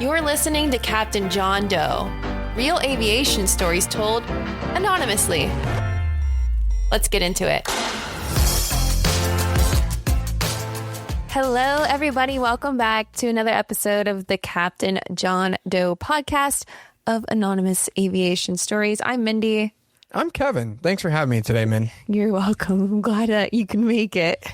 You're listening to Captain John Doe, real aviation stories told anonymously. Let's get into it. Hello, everybody. Welcome back to another episode of the Captain John Doe podcast of Anonymous Aviation Stories. I'm Mindy. I'm Kevin. Thanks for having me today, Min. You're welcome. I'm glad that you can make it.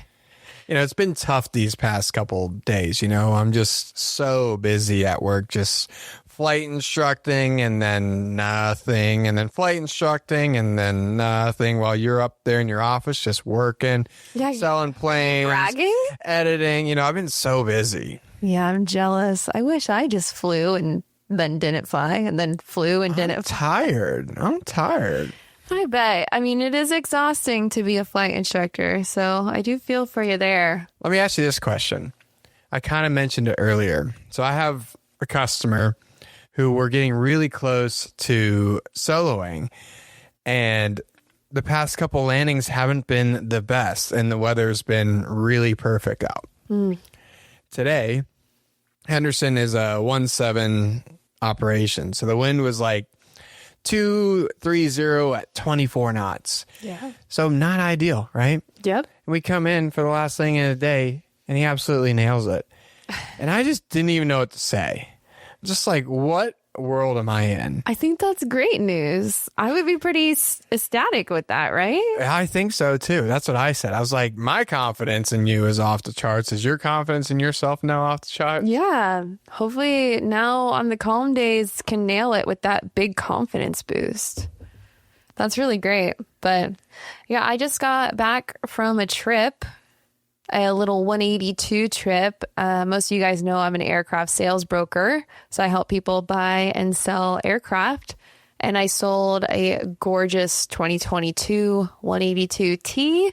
You know, it's been tough these past couple days. You know, I'm just so busy at work, just flight instructing and then nothing, and then flight instructing and then nothing while you're up there in your office just working, selling planes, bragging, editing. You know, I've been so busy. Yeah, I'm jealous. I wish I just flew and then didn't fly and then flew and didn't fly. I'm tired. I bet. I mean, it is exhausting to be a flight instructor, so I do feel for you there. Let me ask you this question. I kind of mentioned it earlier. So I have a customer who we're getting really close to soloing, and the past couple landings haven't been the best, and the weather's been really perfect out. Today, Henderson is a 1-7 operation, so the wind was like 230 at 24 knots. Yeah. So not ideal, right? Yep. We come in for the last thing of the day, and he absolutely nails it. And I just didn't even know what to say. Just like, what world am I in? I think that's great news. I would be pretty ecstatic with that, right? I think so, too. That's what I said. I was like, my confidence in you is off the charts. Is your confidence in yourself now off the charts? Yeah. Hopefully now on the calm days can nail it with that big confidence boost. That's really great. But yeah, I just got back from a trip, a little 182 trip. Most of you guys know I'm an aircraft sales broker, so I help people buy and sell aircraft. And I sold a gorgeous 2022 182T,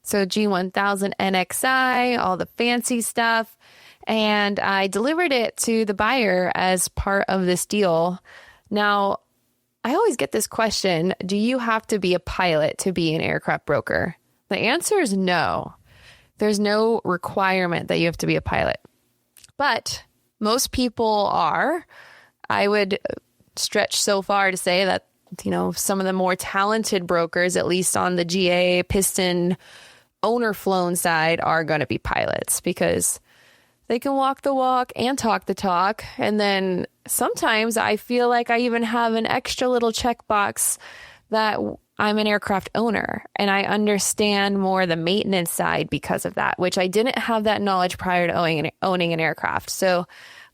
so G1000 NXI, all the fancy stuff. And I delivered it to the buyer as part of this deal. Now, I always get this question, do you have to be a pilot to be an aircraft broker? The answer is no. There's no requirement that you have to be a pilot, but most people are. I would stretch so far to say that, you know, some of the more talented brokers, at least on the GA piston owner flown side, are going to be pilots because they can walk the walk and talk the talk. And then sometimes I feel like I even have an extra little checkbox that I'm an aircraft owner and I understand more the maintenance side because of that, which I didn't have that knowledge prior to owning an aircraft. So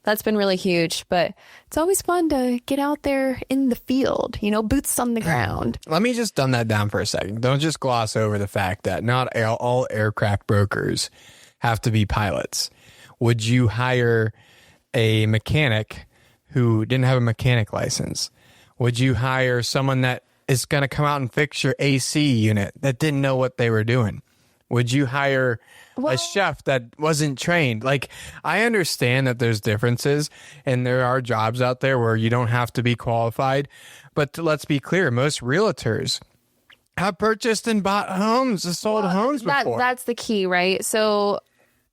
that's been really huge, but it's always fun to get out there in the field, you know, boots on the ground. Let me just dumb that down for a second. Don't just gloss over the fact that not all aircraft brokers have to be pilots. Would you hire a mechanic who didn't have a mechanic license? Would you hire someone that is going to come out and fix your AC unit that didn't know what they were doing? Would you hire a chef that wasn't trained? Like, I understand that there's differences and there are jobs out there where you don't have to be qualified. But let's be clear, most realtors have purchased and bought homes, sold homes before. That's the key, right? So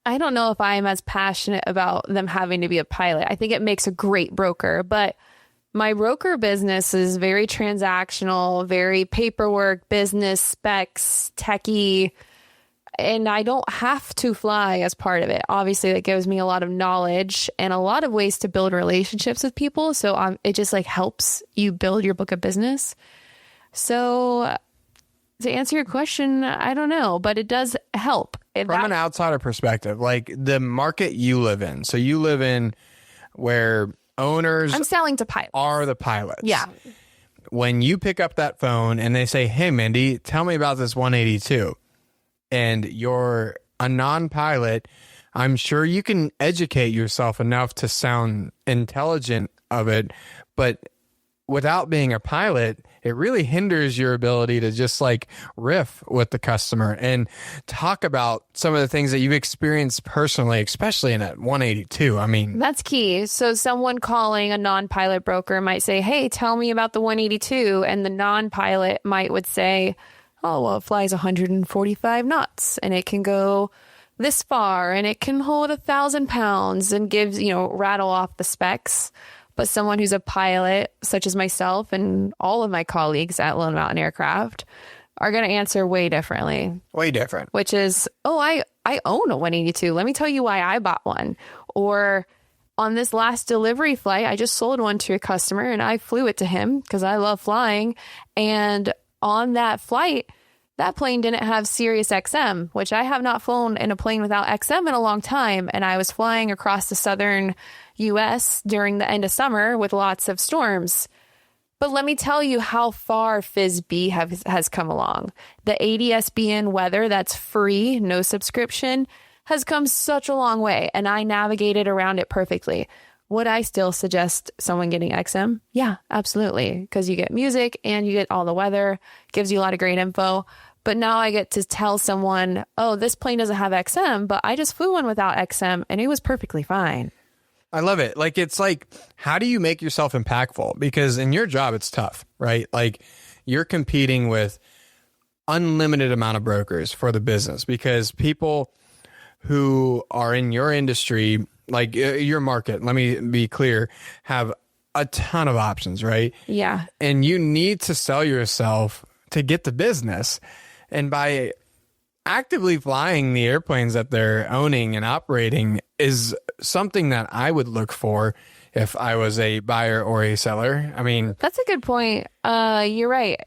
I don't know if I'm as passionate about them having to be a pilot. I think it makes a great broker, but my broker business is very transactional, very paperwork, business, specs, techie, and I don't have to fly as part of it. Obviously, that gives me a lot of knowledge and a lot of ways to build relationships with people. So it just like helps you build your book of business. So to answer your question, I don't know, but it does help. From an outsider perspective, like the market you live in. So you live in where owners I'm selling to pilots. Are the pilots. Yeah. When you pick up that phone and they say, hey, Mindy, tell me about this 182, and you're a non-pilot, I'm sure you can educate yourself enough to sound intelligent of it, but without being a pilot, it really hinders your ability to just like riff with the customer and talk about some of the things that you've experienced personally, especially in a 182. I mean, that's key. So someone calling a non-pilot broker might say, hey, tell me about the 182. And the non-pilot would say, oh, well, it flies 145 knots and it can go this far and it can hold 1,000 pounds and gives, rattle off the specs. But someone who's a pilot, such as myself and all of my colleagues at Lone Mountain Aircraft, are going to answer way differently. Way different. Which is, I own a 182. Let me tell you why I bought one. Or on this last delivery flight, I just sold one to a customer and I flew it to him because I love flying. And on that flight, that plane didn't have Sirius XM, which I have not flown in a plane without XM in a long time. And I was flying across the southern U.S. during the end of summer with lots of storms. But let me tell you how far FISB has come along. The ADSBN weather that's free, no subscription, has come such a long way. And I navigated around it perfectly. Would I still suggest someone getting XM? Yeah, absolutely. Because you get music and you get all the weather. Gives you a lot of great info. But now I get to tell someone, oh, this plane doesn't have XM, but I just flew one without XM and it was perfectly fine. I love it. Like, it's like, how do you make yourself impactful? Because in your job, it's tough, right? Like, you're competing with unlimited amount of brokers for the business because people who are in your industry, like your market, let me be clear, have a ton of options, right? Yeah. And you need to sell yourself to get the business. And by actively flying the airplanes that they're owning and operating is something that I would look for if I was a buyer or a seller. I mean, that's a good point. You're right.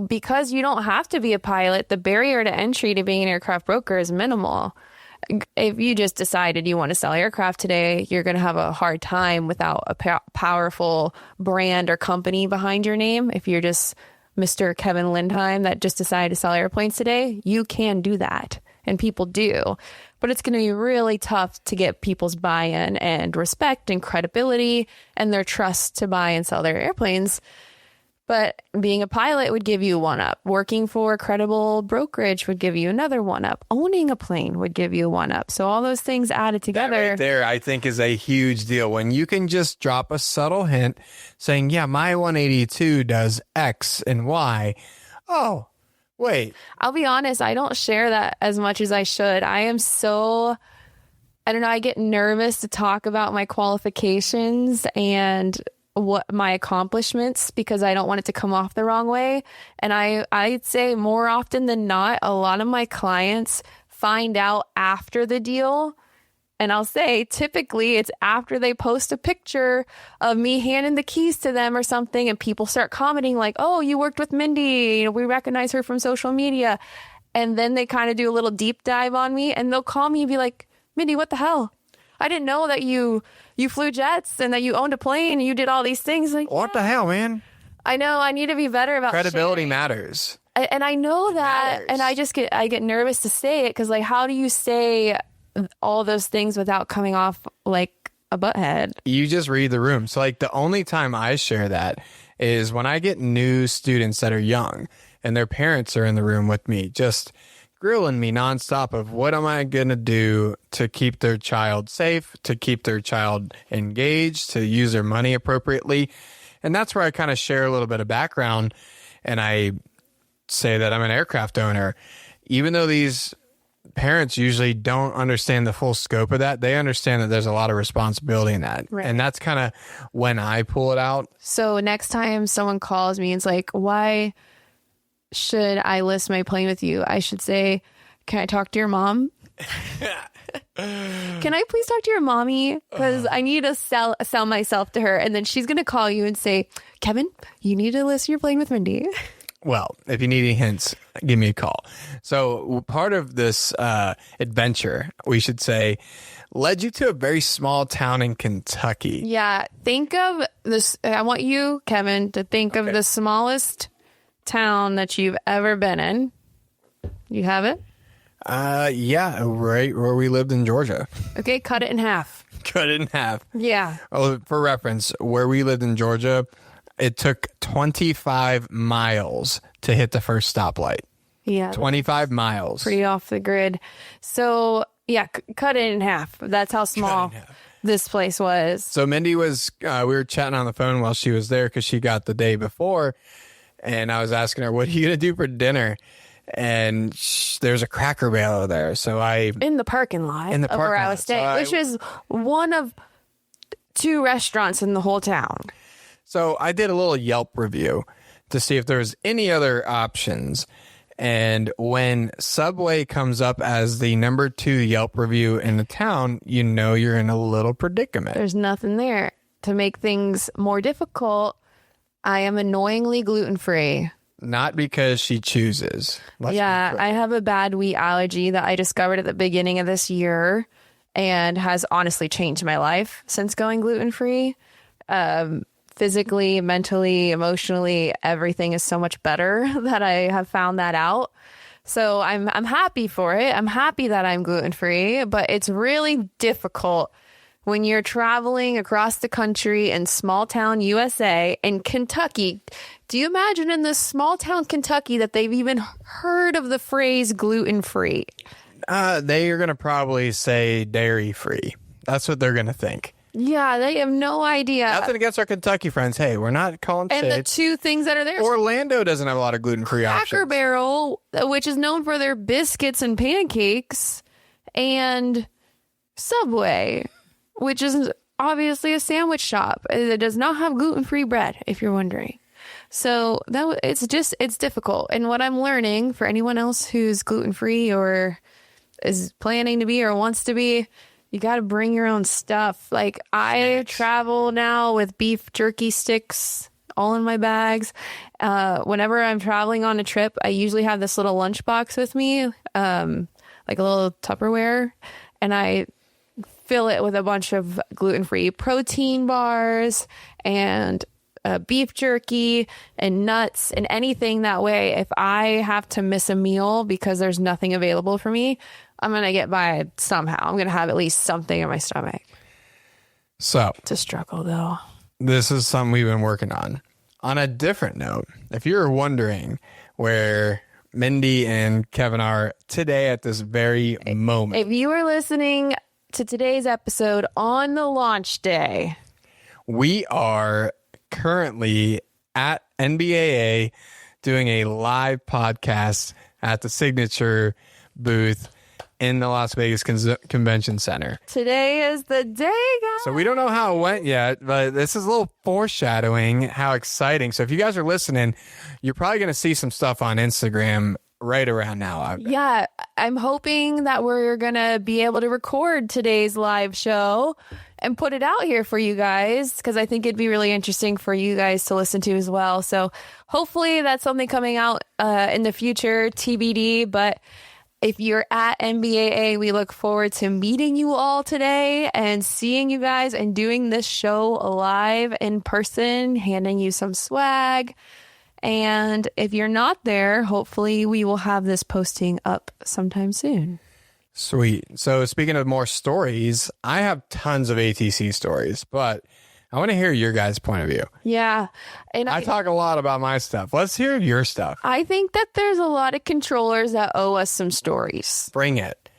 Because you don't have to be a pilot, the barrier to entry to being an aircraft broker is minimal. If you just decided you want to sell aircraft today, you're going to have a hard time without a powerful brand or company behind your name. If you're just Mr. Kevin Lindheim that just decided to sell airplanes today, you can do that. And people do. But it's going to be really tough to get people's buy-in and respect and credibility and their trust to buy and sell their airplanes. But being a pilot would give you one up. Working for a credible brokerage would give you another one up. Owning a plane would give you one up. So all those things added together. That right there, I think, is a huge deal. When you can just drop a subtle hint saying, yeah, my 182 does X and Y. Oh, wait. I'll be honest, I don't share that as much as I should. I get nervous to talk about my qualifications and what my accomplishments because I don't want it to come off the wrong way. And I'd say more often than not, a lot of my clients find out after the deal. And I'll say typically it's after they post a picture of me handing the keys to them or something and people start commenting like, oh, you worked with Mindy. We recognize her from social media. And then they kind of do a little deep dive on me and they'll call me and be like, Mindy, what the hell? I didn't know that you flew jets and that you owned a plane and you did all these things. Like, what the hell, man? I know. I need to be better about credibility sharing. Matters. And I know that. Matters. And I get nervous to say it because like, how do you say all those things without coming off like a butthead? You just read the room. So like the only time I share that is when I get new students that are young and their parents are in the room with me, just grilling me nonstop of what am I going to do to keep their child safe, to keep their child engaged, to use their money appropriately. And that's where I kind of share a little bit of background. And I say that I'm an aircraft owner. Even though these parents usually don't understand the full scope of that, they understand that there's a lot of responsibility in that. Right. And that's kind of when I pull it out. So next time someone calls me and it's like, why should I list my plane with you? I should say, can I talk to your mom? Can I please talk to your mommy? Because I need to sell myself to her. And then she's going to call you and say, Kevin, you need to list your plane with Mindy. Well, if you need any hints, give me a call. So part of this adventure, we should say, led you to a very small town in Kentucky. Yeah. Think of this. I want you, Kevin, to think of the smallest town that you've ever been in. You have it? Yeah, right where we lived in Georgia. Okay, cut it in half. Cut it in half. Yeah. Oh, for reference, where we lived in Georgia, it took 25 miles to hit the first stoplight. Yeah. 25 miles. Pretty off the grid. So, yeah, cut it in half. That's how small this place was. So Mindy was, we were chatting on the phone while she was there because she got the day before. And I was asking her, what are you going to do for dinner? and there's a Cracker Barrel there. So in the parking lot In the of where parking I lot. was staying, So which is one of 2 restaurants in the whole town. So I did a little Yelp review to see if there's any other options. And when Subway comes up as the number 2 Yelp review in the town, you know you're in a little predicament. There's nothing there. To make things more difficult, I am annoyingly gluten-free. Not because she chooses. Yeah, I have a bad wheat allergy that I discovered at the beginning of this year and has honestly changed my life since going gluten-free. Physically, mentally, emotionally, everything is so much better that I have found that out. So I'm happy for it. I'm happy that I'm gluten-free, but it's really difficult when you're traveling across the country in small town USA and Kentucky. Do you imagine in this small town Kentucky that they've even heard of the phrase gluten-free? They are going to probably say dairy-free. That's what they're going to think. Yeah, they have no idea. Nothing against our Kentucky friends. Hey, we're not calling And shade. the 2 things that are there. Orlando doesn't have a lot of gluten-free options. Cracker Barrel, which is known for their biscuits and pancakes, and Subway, which is obviously a sandwich shop. It does not have gluten-free bread, if you're wondering. So it's difficult. And what I'm learning for anyone else who's gluten-free or is planning to be or wants to be, you got to bring your own stuff. Like I travel now with beef jerky sticks all in my bags. Whenever I'm traveling on a trip, I usually have this little lunchbox with me, like a little Tupperware, and I fill it with a bunch of gluten-free protein bars and beef jerky and nuts and anything. That way, if I have to miss a meal because there's nothing available for me, I'm going to get by somehow. I'm going to have at least something in my stomach. So It's a struggle, though. this is something we've been working on. On a different note, if you're wondering where Mindy and Kevin are today at this very moment, If you are listening to today's episode on the launch day, we are currently at NBAA doing a live podcast at the Signature booth in the Las Vegas Convention Center. today is the day, guys. So we don't know how it went yet, but this is a little foreshadowing how exciting. So if you guys are listening, you're probably going to see some stuff on Instagram right around now. Yeah, I'm hoping that we're going to be able to record today's live show and put it out here for you guys, because I think it'd be really interesting for you guys to listen to as well. So hopefully that's something coming out in the future, TBD. But if you're at NBAA, we look forward to meeting you all today and seeing you guys and doing this show live in person, handing you some swag. And if you're not there, hopefully we will have this posting up sometime soon. Sweet. So speaking of more stories, I have tons of ATC stories, but I want to hear your guys' point of view. Yeah. And I talk a lot about my stuff. Let's hear your stuff. I think that there's a lot of controllers that owe us some stories. Bring it.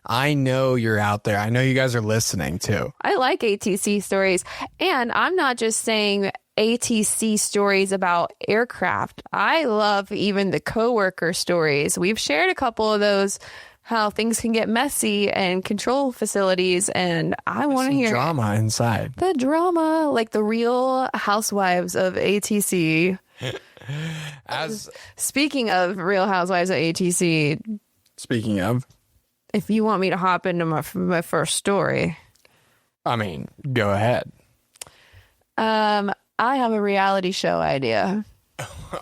I know you're out there. I know you guys are listening too. I like ATC stories. And I'm not just saying ATC stories about aircraft. I love even the coworker stories. We've shared a couple of those, how things can get messy and control facilities, and I want to hear drama inside. the drama, like the real housewives of ATC. As Speaking of real housewives of ATC, speaking of, if you want me to hop into my first story, I mean, go ahead. I have a reality show idea.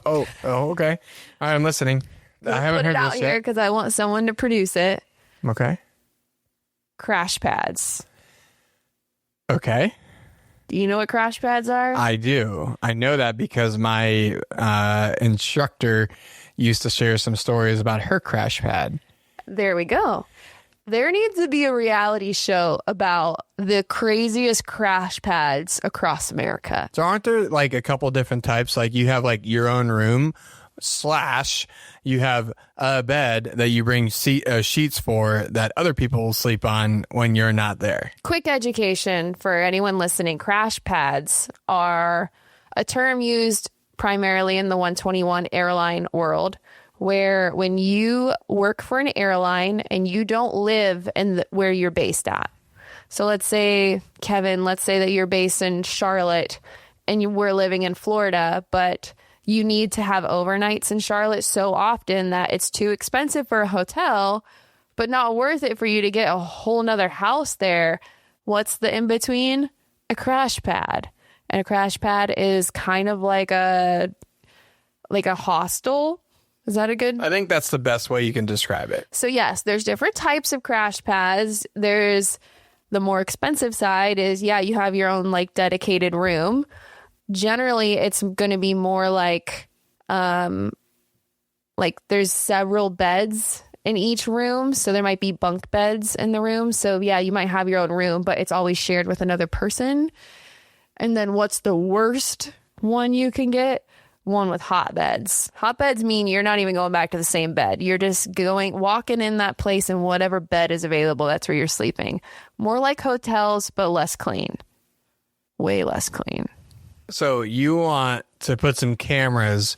Oh, okay. All right, I'm listening. I haven't Put it heard out this here yet. because I want someone to produce it. Okay. Crash pads. Okay. Do you know what crash pads are? I do. I know that because my instructor used to share some stories about her crash pad. There we go. There needs to be a reality show about the craziest crash pads across America. So aren't there like a couple different types? Like you have like your own room / you have a bed that you bring sheets for that other people will sleep on when you're not there. Quick education for anyone listening. Crash pads are a term used primarily in the 121 airline world, where when you work for an airline and you don't live in where you're based at. So let's say, Kevin, let's say that you're based in Charlotte and you were living in Florida, but you need to have overnights in Charlotte so often that it's too expensive for a hotel, but not worth it for you to get a whole nother house there. What's the in between? A crash pad. And a crash pad is kind of like a hostel. Is that a good? I think that's the best way you can describe it. So yes, there's different types of crash pads. There's the more expensive side is, you have your own like dedicated room. Generally, it's going to be more like there's several beds in each room. So there might be bunk beds in the room. So you might have your own room, but it's always shared with another person. And then what's the worst one you can get? One with hot beds. Hot beds mean you're not even going back to the same bed. You're just walking in that place, and whatever bed is available, that's where you're sleeping. More like hotels, but less clean. Way less clean. So you want to put some cameras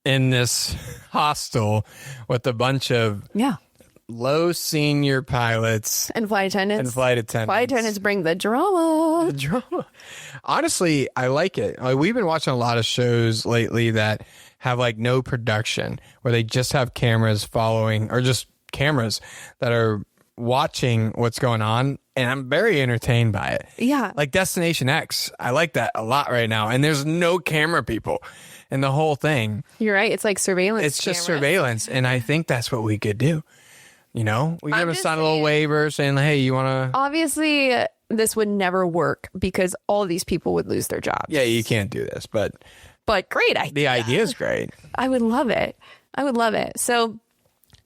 in this hostel with a bunch of low senior pilots and flight attendants. Flight attendants bring the drama. Honestly, I like it. Like, we've been watching a lot of shows lately that have like no production, where they just have cameras following, or just cameras that are watching what's going on, and I'm very entertained by it. Yeah. Like Destination X. I like that a lot right now. And there's no camera people in the whole thing. You're right. It's like surveillance. It's just surveillance. And I think that's what we could do. You know, we give us a little waiver saying, hey, you want to... Obviously, this would never work because all of these people would lose their jobs. Yeah, you can't do this, but great idea. The idea is great. I would love it. So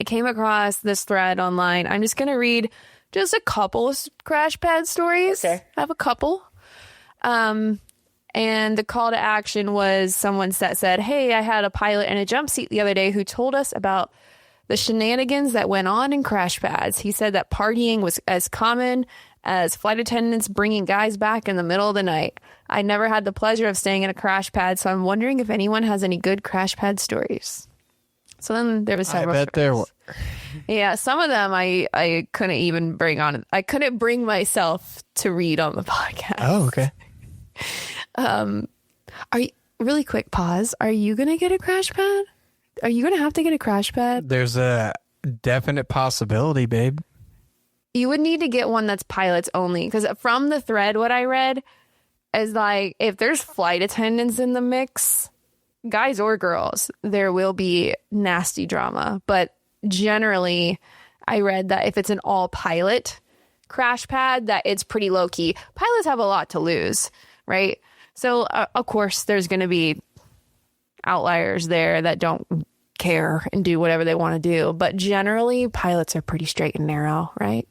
I came across this thread online. I'm just going to read just a couple of crash pad stories. Okay. I have a couple. And the call to action was someone that said, hey, I had a pilot in a jump seat the other day who told us about the shenanigans that went on in crash pads. He said that partying was as common as flight attendants bringing guys back in the middle of the night. I never had the pleasure of staying in a crash pad, so I'm wondering if anyone has any good crash pad stories. So then there was several. I bet there were. Yeah, some of them I couldn't even bring on. I couldn't bring myself to read on the podcast. Oh, okay. Are you, really quick pause. Are you going to get a crash pad? Are you going to have to get a crash pad? There's a definite possibility, babe. You would need to get one that's pilots only, because from the thread, what I read is like, if there's flight attendants in the mix, guys or girls, there will be nasty drama. But generally, I read that if it's an all pilot crash pad, that it's pretty low key. Pilots have a lot to lose, right? So of course, there's going to be outliers there that don't care and do whatever they want to do. But generally, pilots are pretty straight and narrow, right?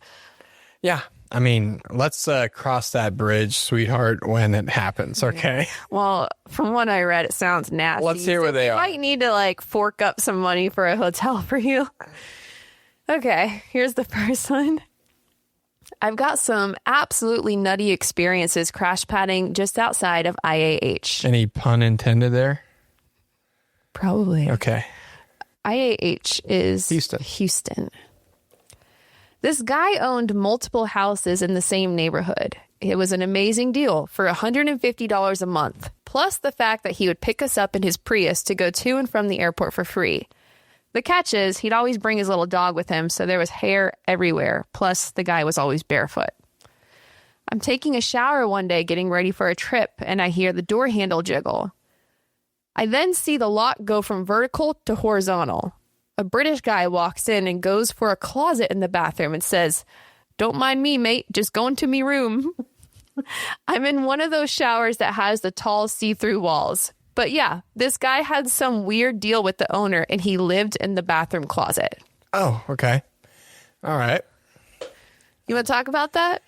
Yeah. I mean, let's cross that bridge, sweetheart, when it happens, okay? Well, from what I read, it sounds nasty. Let's hear what they are. I might need to like fork up some money for a hotel for you. Okay, here's the first one. I've got some absolutely nutty experiences crash padding just outside of IAH. Any pun intended there? Probably. Okay. IAH is Houston. This guy owned multiple houses in the same neighborhood. It was an amazing deal for $150 a month, plus the fact that he would pick us up in his Prius to go to and from the airport for free. The catch is he'd always bring his little dog with him, so there was hair everywhere, plus the guy was always barefoot. I'm taking a shower one day getting ready for a trip, and I hear the door handle jiggle. I then see the lock go from vertical to horizontal. A British guy walks in and goes for a closet in the bathroom and says, "Don't mind me, mate, just go into me room." I'm in one of those showers that has the tall see-through walls. But yeah, this guy had some weird deal with the owner and he lived in the bathroom closet. Oh, okay. All right. You want to talk about that?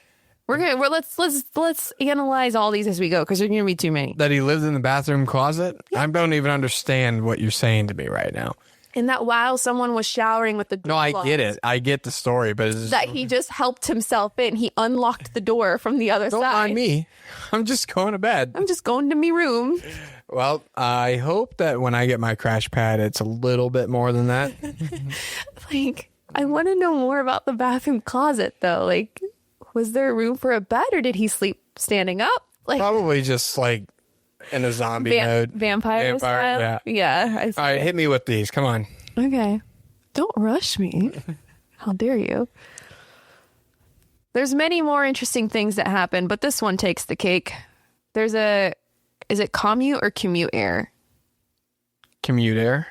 Let's analyze all these as we go, because there's going to be too many. That he lived in the bathroom closet? Yeah. I don't even understand what you're saying to me right now. And that while someone was showering with the door I get it. I get the story, but it's that he just helped himself in. He unlocked the door from the other side. Don't mind me. I'm just going to bed. I'm just going to me room. Well, I hope that when I get my crash pad, it's a little bit more than that. Like, I want to know more about the bathroom closet, though. Like, was there room for a bed, or did he sleep standing up? Like, Probably just like in a zombie mode. Vampire style? Yeah. All right, hit me with these. Come on. Okay. Don't rush me. How dare you? There's many more interesting things that happen, but this one takes the cake. Is it commute or commute air? Commute air.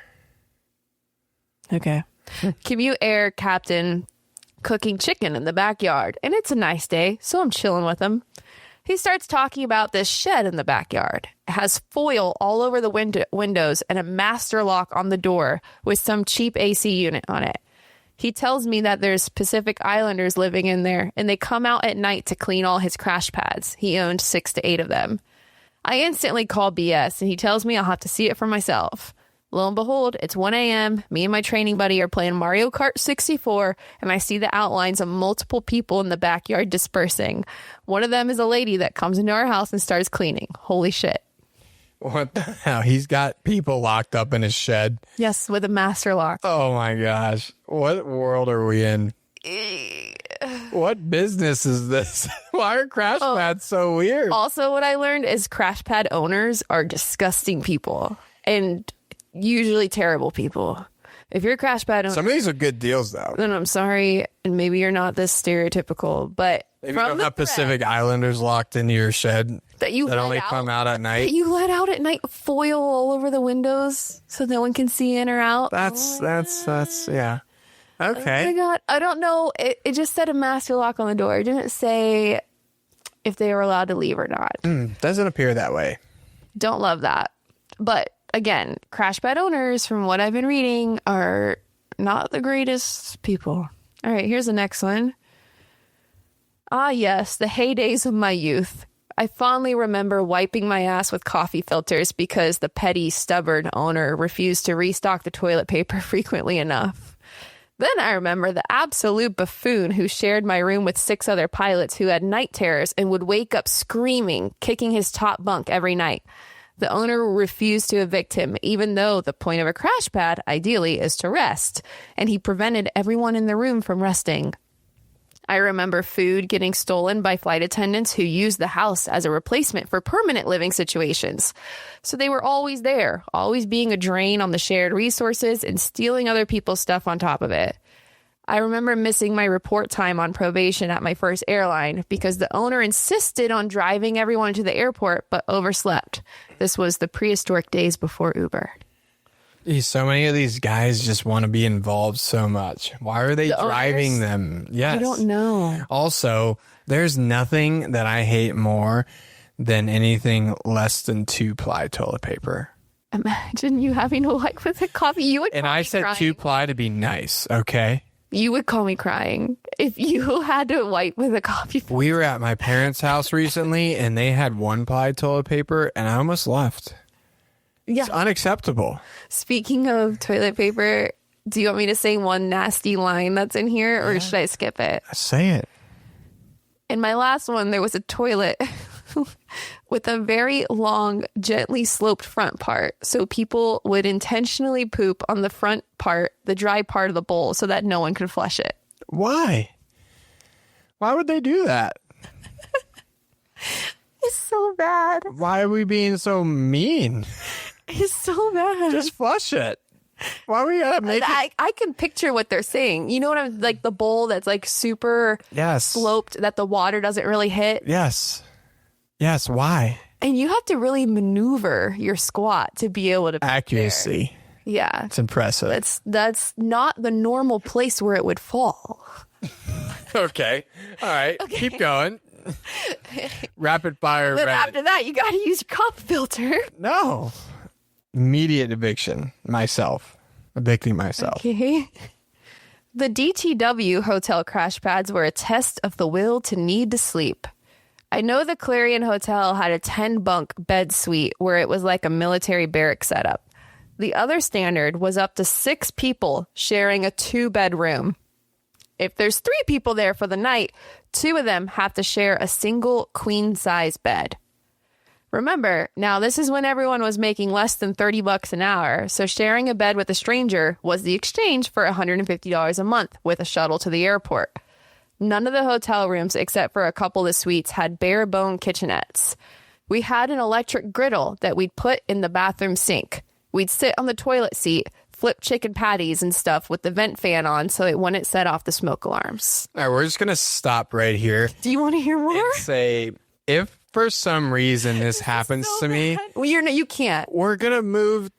Okay. Commute air captain cooking chicken in the backyard, and it's a nice day, so I'm chilling with him. He starts talking about this shed in the backyard. It has foil all over the windows and a master lock on the door with some cheap AC unit on it. He tells me that there's Pacific Islanders living in there, and they come out at night to clean all his crash pads. He owned 6 to 8 of them. I instantly call BS, and he tells me I'll have to see it for myself. Lo and behold, it's 1 a.m. Me and my training buddy are playing Mario Kart 64, and I see the outlines of multiple people in the backyard dispersing. One of them is a lady that comes into our house and starts cleaning. Holy shit. What the hell? He's got people locked up in his shed. Yes, with a master lock. Oh my gosh. What world are we in? What business is this? Why are crash pads so weird? Also, what I learned is crash pad owners are disgusting people and usually terrible people. If you're a crash pad owner, some of these are good deals, though. then I'm sorry, and maybe you're not this stereotypical, but Maybe you don't have Pacific Islanders locked into your shed that only come out at night. That you let out at night, foil all over the windows so no one can see in or out. That's yeah. Okay. Oh my God. I don't know. It just said a master lock on the door. It didn't say if they were allowed to leave or not. Doesn't appear that way. Don't love that. But again, crash pad owners, from what I've been reading, are not the greatest people. All right, here's the next one. Ah, yes, the heydays of my youth. I fondly remember wiping my ass with coffee filters because the petty, stubborn owner refused to restock the toilet paper frequently enough. Then I remember the absolute buffoon who shared my room with 6 other pilots who had night terrors and would wake up screaming, kicking his top bunk every night. The owner refused to evict him, even though the point of a crash pad, ideally, is to rest, and he prevented everyone in the room from resting. I remember food getting stolen by flight attendants who used the house as a replacement for permanent living situations. So they were always there, always being a drain on the shared resources and stealing other people's stuff on top of it. I remember missing my report time on probation at my first airline because the owner insisted on driving everyone to the airport but overslept. This was the prehistoric days before Uber. So many of these guys just want to be involved so much. Why are they driving them? Yes. I don't know. Also, there's nothing that I hate more than anything less than 2-ply toilet paper. Imagine you having to wipe with a coffee. You would. And I said 2-ply to be nice, okay? You would call me crying if you had to wipe with a coffee. We were at my parents' house recently, and they had 1-ply toilet paper, and I almost left. Yeah. It's unacceptable. Speaking of toilet paper, do you want me to say one nasty line that's in here, or should I skip it? Say it. In my last one, there was a toilet with a very long, gently sloped front part. So people would intentionally poop on the front part, the dry part of the bowl, so that no one could flush it. Why? Why would they do that? It's so bad. Why are we being so mean? It's so bad. Just flush it. Why we gotta make it? I can picture what they're saying. You know what I'm like, the bowl that's like super sloped that the water doesn't really hit. Yes. Yes. Why? And you have to really maneuver your squat to be able to accuracy. Yeah, it's impressive. That's not the normal place where it would fall. Okay. All right. Okay. Keep going. Rapid fire. But after that, you got to use your coffee filter. No. Immediate eviction. Myself. Evicting myself. Okay. The DTW hotel crash pads were a test of the will to need to sleep. I know the Clarion Hotel had a 10-bunk bed suite where it was like a military barrack setup. The other standard was up to 6 people sharing a 2-bedroom. If there's 3 people there for the night, 2 of them have to share a single queen-size bed. Remember, now this is when everyone was making less than $30 an hour, so sharing a bed with a stranger was the exchange for $150 a month with a shuttle to the airport. None of the hotel rooms, except for a couple of suites, had bare bone kitchenettes. We had an electric griddle that we'd put in the bathroom sink. We'd sit on the toilet seat, flip chicken patties and stuff with the vent fan on so it wouldn't set off the smoke alarms. All right, we're just going to stop right here. Do you want to hear more? And say, if for some reason this happens to me, well, you can't. We're going to move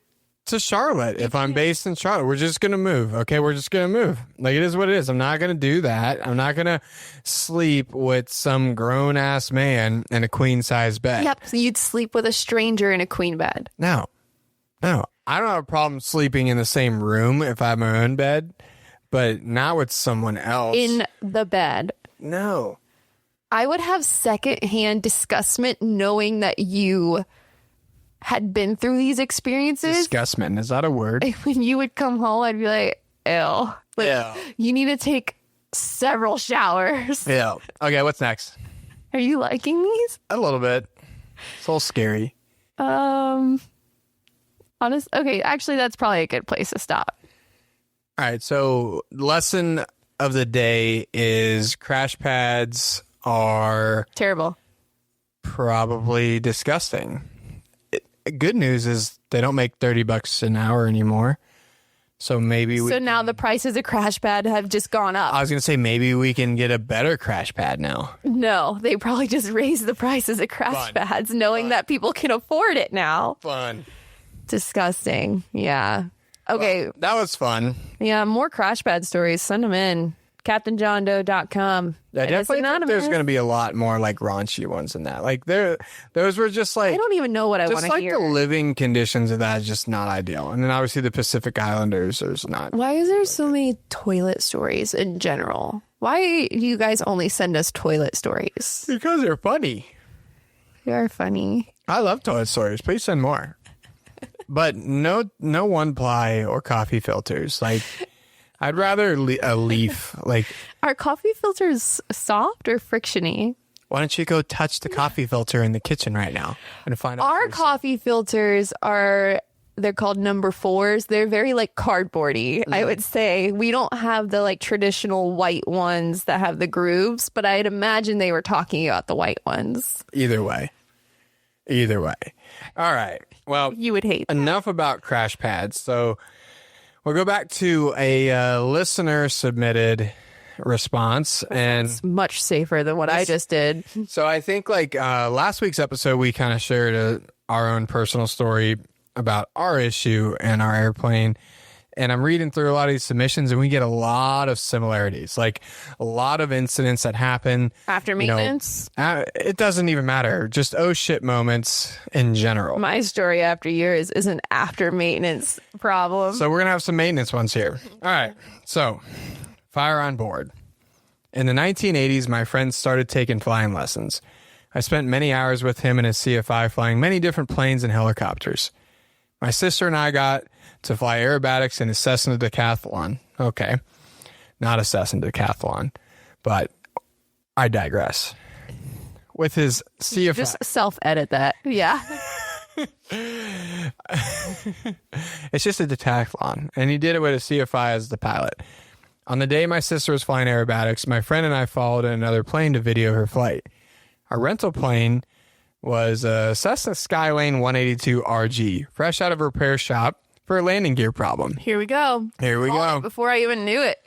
to Charlotte. If I'm based in Charlotte, we're just going to move. Okay, we're just going to move. Like, it is what it is. I'm not going to do that. I'm not going to sleep with some grown-ass man in a queen-size bed. Yep, so you'd sleep with a stranger in a queen bed. No. I don't have a problem sleeping in the same room if I have my own bed, but not with someone else. In the bed. No. I would have secondhand disgustment knowing that you had been through these experiences. Disgustment, is that a word? When you would come home, I'd be like, ew. Like, yeah. You need to take several showers. Yeah. Okay, what's next? Are you liking these? A little bit. It's a little scary. Okay, actually, that's probably a good place to stop. All right, so lesson of the day is crash pads are terrible. Probably disgusting. Good news is they don't make $30 an hour anymore. So maybe So now the prices of crash pad have just gone up. I was going to say maybe we can get a better crash pad now. No, they probably just raised the prices of crash pads knowing that people can afford it now. Fun. Disgusting. Yeah. Okay. Well, that was fun. Yeah, more crash pad stories. Send them in. CaptainJohnDoe.com. I definitely think there's going to be a lot more like raunchy ones than that. Like those were just like I don't even know what I want to hear. Just like the living conditions of that is just not ideal. And then obviously the Pacific Islanders, there's not. Why is there so many toilet stories in general? Why do you guys only send us toilet stories? Because they're funny. They are funny. I love toilet stories. Please send more. But no one ply or coffee filters. Like. I'd rather a leaf. Like, are coffee filters soft or frictiony? Why don't you go touch the coffee filter in the kitchen right now and find out? Our coffee filters they're called number 4s. They're very like cardboardy, I would say. We don't have the like traditional white ones that have the grooves, but I'd imagine they were talking about the white ones. Either way. All right. Well, you would hate enough about crash pads. So we'll go back to a listener submitted response, and it's much safer than what I just did. So I think like last week's episode, we kind of shared our own personal story about our issue and our airplane. And I'm reading through a lot of these submissions, and we get a lot of similarities, like a lot of incidents that happen after maintenance. It doesn't even matter. Just oh shit moments in general. My story after yours is an after maintenance problem. So we're going to have some maintenance ones here. All right. So fire on board. In the 1980s, my friend started taking flying lessons. I spent many hours with him in his CFI flying many different planes and helicopters. My sister and I got to fly aerobatics in a Cessna Decathlon. Okay. Not a Cessna Decathlon, but I digress. With his CFI. Just self-edit that. Yeah. It's just a decathlon, and he did it with a CFI as the pilot. On the day my sister was flying aerobatics, my friend and I followed in another plane to video her flight. Our rental plane was a Cessna Skylane 182 RG, fresh out of a repair shop for a landing gear problem. Here we go. Before I even knew it.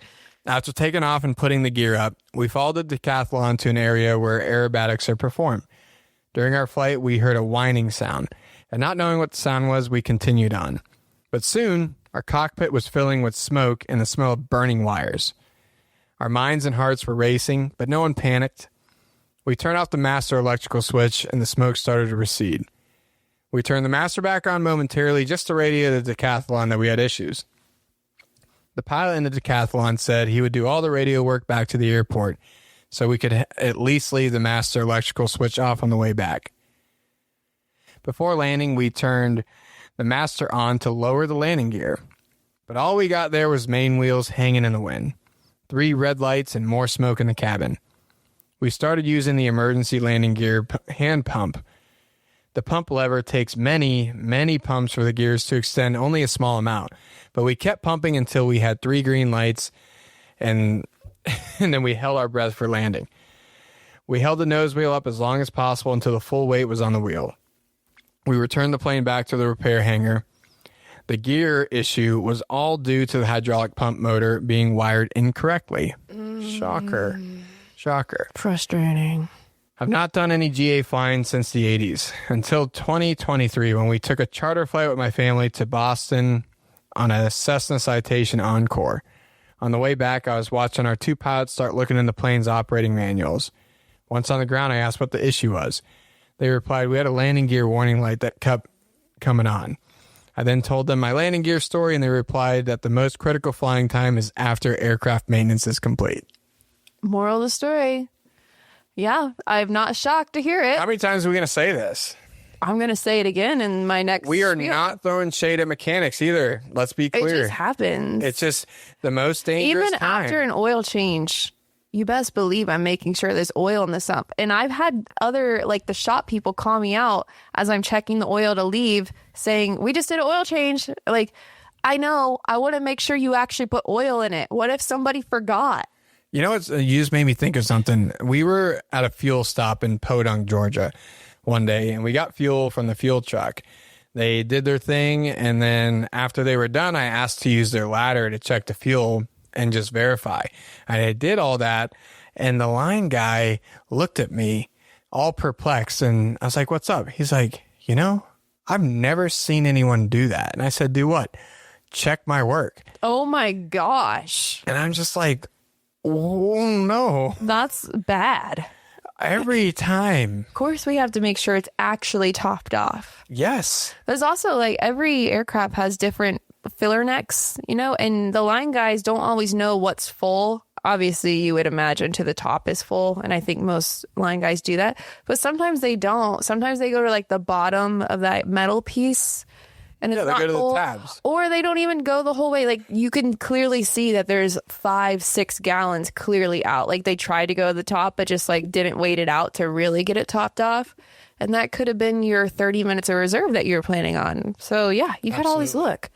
After taking off and putting the gear up, we followed the decathlon to an area where aerobatics are performed. During our flight, we heard a whining sound, and not knowing what the sound was, we continued on. But soon, our cockpit was filling with smoke and the smell of burning wires. Our minds and hearts were racing, but no one panicked. We turned off the master electrical switch, and the smoke started to recede. We turned the master back on momentarily just to radio the decathlon that we had issues. The pilot in the decathlon said he would do all the radio work back to the airport so we could at least leave the master electrical switch off on the way back. Before landing, we turned the master on to lower the landing gear, but all we got there was main wheels hanging in the wind, 3 red lights, and more smoke in the cabin. We started using the emergency landing gear hand pump The pump lever takes many, many pumps for the gears to extend only a small amount. But we kept pumping until we had 3 green lights, and then we held our breath for landing. We held the nose wheel up as long as possible until the full weight was on the wheel. We returned the plane back to the repair hangar. The gear issue was all due to the hydraulic pump motor being wired incorrectly. Shocker. Shocker. Frustrating. I've not done any GA flying since the 80s, until 2023 when we took a charter flight with my family to Boston on a Cessna Citation Encore. On the way back, I was watching our 2 pilots start looking in the plane's operating manuals. Once on the ground, I asked what the issue was. They replied, we had a landing gear warning light that kept coming on. I then told them my landing gear story, and they replied that the most critical flying time is after aircraft maintenance is complete. Moral of the story. Yeah, I'm not shocked to hear it. How many times are we going to say this? I'm going to say it again in my next We are spiel. not throwing shade at mechanics either. Let's be clear. It just happens. It's just the most dangerous Even time. after an oil change, you best believe I'm making sure there's oil in the sump. And I've had other, like the shop people call me out as I'm checking the oil to leave saying, we just did an oil change. Like, I know, I want to make sure you actually put oil in it. What if somebody forgot? You know what? You just made me think of something. We were at a fuel stop in Podunk, Georgia one day, and we got fuel from the fuel truck. They did their thing, and then after they were done, I asked to use their ladder to check the fuel and just verify. And I did all that, and the line guy looked at me all perplexed, and I was like, what's up? He's like, you know, I've never seen anyone do that. And I said, do what? Check my work. Oh my gosh. And I'm just like, oh no. That's bad. Every time. Of course, we have to make sure it's actually topped off. Yes. There's also like every aircraft has different filler necks, you know, and the line guys don't always know what's full. Obviously, you would imagine to the top is full, and I think most line guys do that. But sometimes they don't. Sometimes they go to like the bottom of that metal piece, and it's Yeah, they not go to the full. tabs. Or they don't even go the whole way. Like you can clearly see that there's 5-6 gallons clearly out. Like they tried to go to the top, but just like didn't wait it out to really get it topped off. And that could have been your 30 minutes of reserve that you were planning on. So yeah, you could always look.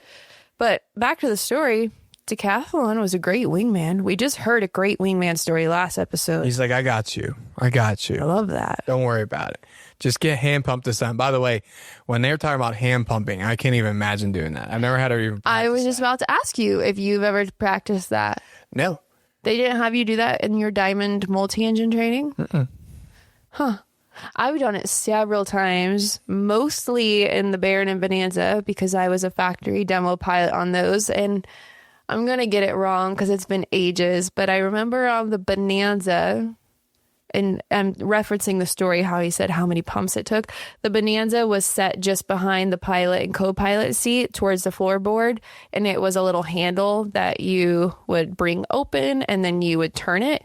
But back to the story, Decathlon was a great wingman. We just heard a great wingman story last episode. He's like, I got you. I got I you. love that. Don't worry about it. Just get hand pumped this time. By the way, when they were talking about hand pumping, I can't even imagine doing that. I've never had to even I was practice just about to ask you if you've ever practiced that. that. No. They didn't have you do that in your Diamond multi-engine training? Huh. I've done it several times, mostly in the Baron and Bonanza because I was a factory demo pilot on those. And I'm going to get it wrong because it's been ages, but I remember on the Bonanza, and I'm referencing the story how he said how many pumps it took. The Bonanza was set just behind the pilot and co-pilot seat towards the floorboard, and it was a little handle that you would bring open and then you would turn it.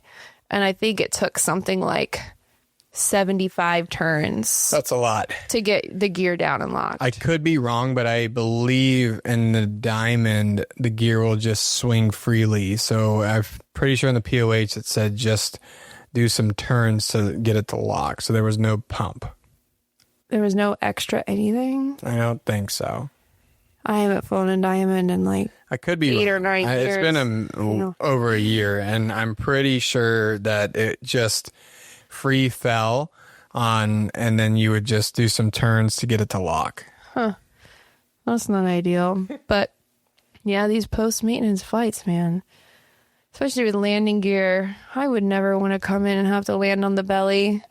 And I think it took something like 75 turns That's a lot. to get the gear down and locked. I could be wrong, but I believe in the Diamond, the gear will just swing freely. So I'm pretty sure in the POH it said just do some turns to get it to lock. So there was no pump. There was no extra anything. I don't think so. I haven't flown a Diamond in like I could be 8 or wrong. 9 It's years. been over a year, and I'm pretty sure that it just free fell on, and then you would just do some turns to get it to lock. That's not ideal. But yeah, these post-maintenance flights, man. Especially with landing gear. I would never want to come in and have to land on the belly.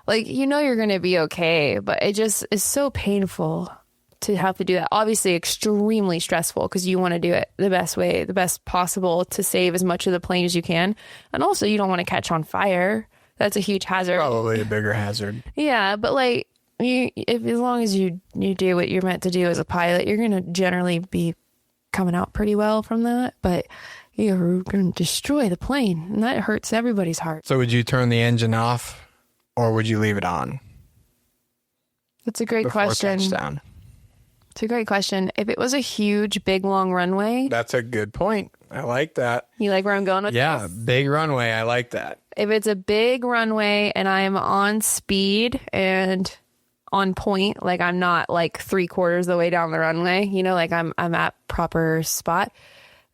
Like, you know you're going to be okay, but it just is so painful to have to do that. Obviously, extremely stressful because you want to do it the best way, the best possible to save as much of the plane as you can. And also, you don't want to catch on fire. That's a huge hazard. Probably a bigger hazard. Yeah, but like, as long as you do what you're meant to do as a pilot, you're going to generally be coming out pretty well from that. But you're going to destroy the plane, and that hurts everybody's heart. So would you turn the engine off, or would you leave it on? That's a great before question. touchdown? It's a great question. If it was a huge, big, long runway, That's a good point. I like that. you like where I'm going with Yeah, this? big runway. I like that. If it's a big runway and I'm on speed and on point, like I'm not like 3/4 of the way down the runway, you know, like I'm at proper spot,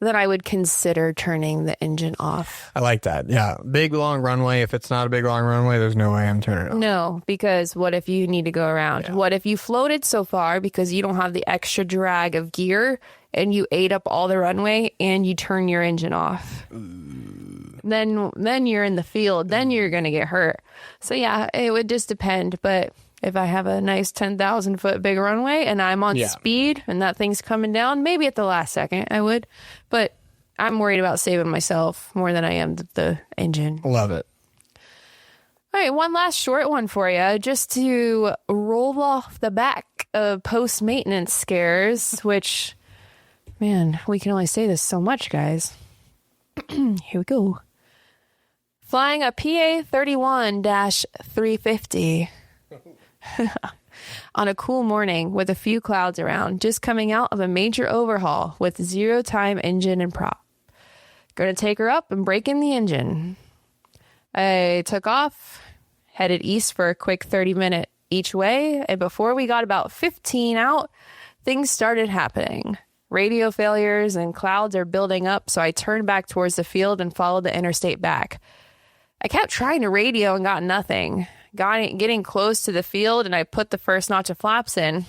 then I would consider turning the engine off. I like that. Yeah. Big, long runway. If it's not a big, long runway, there's no way I'm turning it off. No, because what if you need to go around? Yeah. What if you floated so far because you don't have the extra drag of gear and you ate up all the runway and you turn your engine off? Then you're in the field. Then you're going to get hurt. So yeah, it would just depend. But if I have a nice 10,000 foot big runway and I'm on speed and that thing's coming down, maybe at the last second I would. But I'm worried about saving myself more than I am the engine. Love it. All right, one last short one for you, just to roll off the back of post-maintenance scares, which, man, we can only say this so much, guys. Here we go. Flying a PA-31-350 on a cool morning with a few clouds around, just coming out of a major overhaul with 0 time engine and prop. Going to take her up and break in the engine. I took off, headed east for a quick 30-minute each way, and before we got about 15 out, things started happening. Radio failures and clouds are building up, so I turned back towards the field and followed the interstate back. I kept trying to radio and got nothing. Getting close to the field, and I put the first notch of flaps in,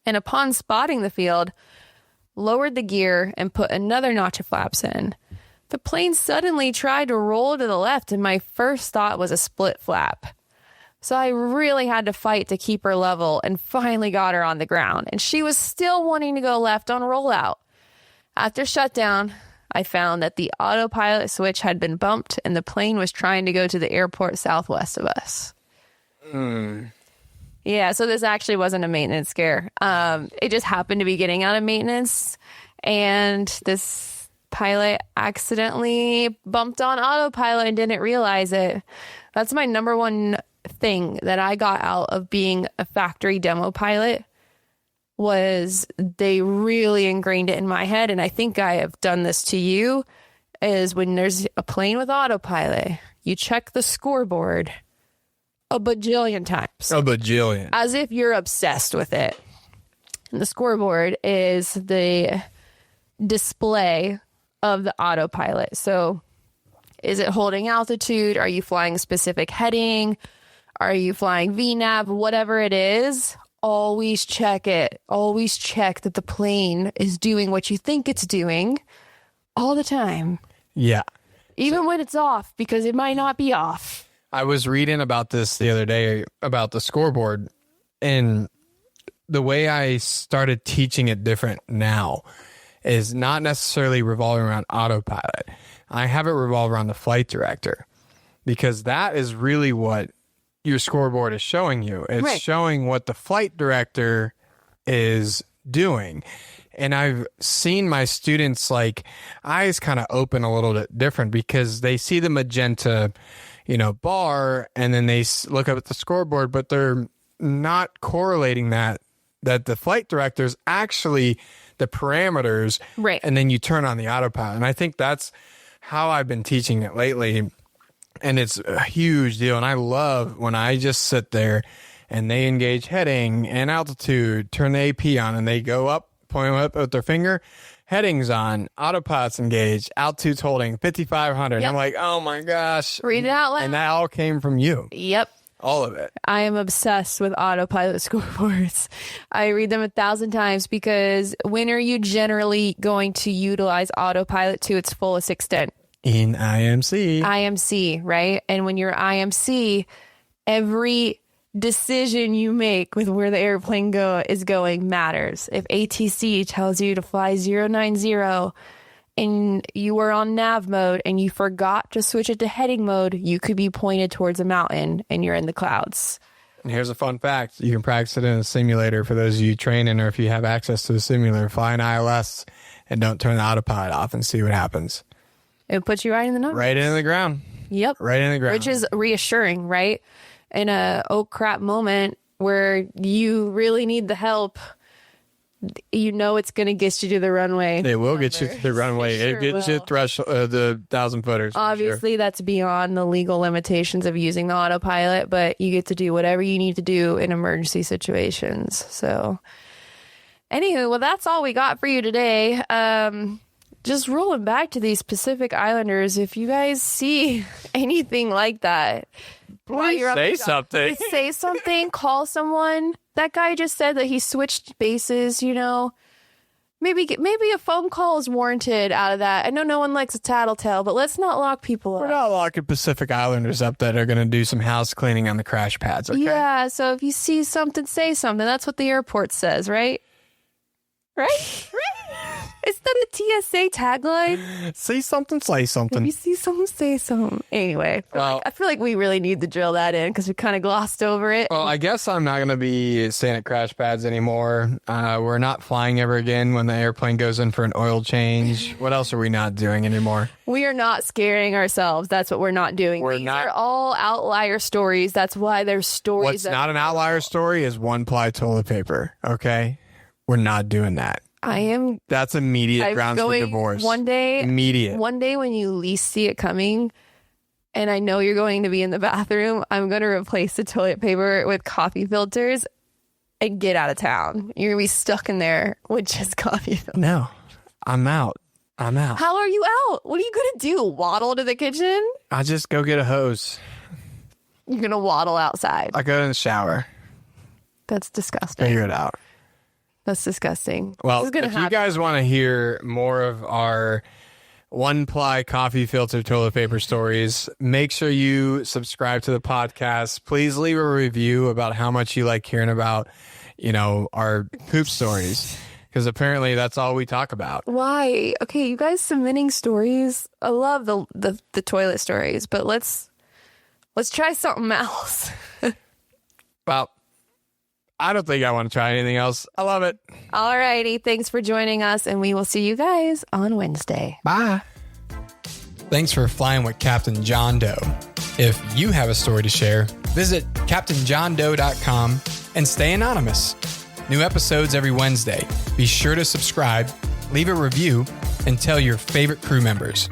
and upon spotting the field, lowered the gear and put another notch of flaps in. The plane suddenly tried to roll to the left, and my first thought was a split flap. So I really had to fight to keep her level and finally got her on the ground, and she was still wanting to go left on rollout. After shutdown, I found that the autopilot switch had been bumped and the plane was trying to go to the airport southwest of us. Yeah, so this actually wasn't a maintenance scare. It just happened to be getting out of maintenance, and this pilot accidentally bumped on autopilot and didn't realize it. That's my number one thing that I got out of being a factory demo pilot, was they really ingrained it in my head, and I think I have done this to you, is when there's a plane with autopilot, you check the scoreboard a bajillion times. A bajillion. As if you're obsessed with it. And the scoreboard is the display of the autopilot. So is it holding altitude? Are you flying a specific heading? Are you flying VNAV? Whatever it is, always check it. Always check that the plane is doing what you think it's doing all the time. Yeah. Even when it's off, because it might not be off. I was reading about this the other day about the scoreboard, and the way I started teaching it different now is not necessarily revolving around autopilot. I have it revolve around the flight director, because that is really what your scoreboard is showing you. It's showing what the flight director is doing. And I've seen my students' like eyes kind of open a little bit different, because they see the magenta, bar, and then they look up at the scoreboard, but they're not correlating that the flight director is actually the parameters. Right. And then you turn on the autopilot. And I think that's how I've been teaching it lately. And it's a huge deal. And I love when I just sit there and they engage heading and altitude, turn the AP on, and they go up, point up with their finger, headings on, autopilot's engaged, altitude's holding, 5,500. Yep. I'm like, oh my gosh. Read it out loud. And that all came from you. Yep. All of it. I am obsessed with autopilot scoreboards. I read them 1,000 times, because when are you generally going to utilize autopilot to its fullest extent? In IMC. IMC, right? And when you're IMC, every decision you make with where the airplane is going matters. If ATC tells you to fly 090 and you are on nav mode and you forgot to switch it to heading mode, you could be pointed towards a mountain and you're in the clouds. And here's a fun fact. You can practice it in a simulator for those of you training, or if you have access to a simulator, fly an ILS and don't turn the autopilot off and see what happens. It puts you right in the number. Right in the ground. Yep. Right in the ground. Which is reassuring, right? In a oh crap moment where you really need the help, you know it's going to get you to the runway. It will get you to the runway. It gets you the 1,000 footers. Obviously, that's beyond the legal limitations of using the autopilot, but you get to do whatever you need to do in emergency situations. So, anywho, well, that's all we got for you today. Just rolling back to these Pacific Islanders, if you guys see anything like that, please say something. Say something, call someone. That guy just said that he switched bases, you know. Maybe a phone call is warranted out of that. I know no one likes a tattletale, but let's not lock people up. We're not locking Pacific Islanders up that are going to do some house cleaning on the crash pads, okay? Yeah, so if you see something, say something. That's what the airport says, right? Right? Is that the TSA tagline? See something, say something. If you see something, say something. Anyway, I feel like we really need to drill that in because we kind of glossed over it. Well, I guess I'm not going to be staying at crash pads anymore. We're not flying ever again when the airplane goes in for an oil change. What else are we not doing anymore? We are not scaring ourselves. That's what we're not doing. These are all outlier stories. That's why there's stories. What's not an outlier story is one-ply toilet paper, okay? We're not doing that. That's immediate grounds for divorce. One day when you least see it coming, and I know you're going to be in the bathroom, I'm going to replace the toilet paper with coffee filters and get out of town. You're going to be stuck in there with just coffee filters. No, I'm out. How are you out? What are you going to do? Waddle to the kitchen? I just go get a hose. You're going to waddle outside. I go in the shower. That's disgusting. Figure it out. That's disgusting. Well, if you guys want to hear more of our one-ply coffee filter toilet paper stories, make sure you subscribe to the podcast. Please leave a review about how much you like hearing about, our poop stories, because apparently that's all we talk about. Why? Okay, you guys submitting stories. I love the toilet stories, but let's try something else. Well, I don't think I want to try anything else. I love it. All righty. Thanks for joining us, and we will see you guys on Wednesday. Bye. Thanks for flying with Captain John Doe. If you have a story to share, visit CaptainJohnDoe.com and stay anonymous. New episodes every Wednesday. Be sure to subscribe, leave a review, and tell your favorite crew members.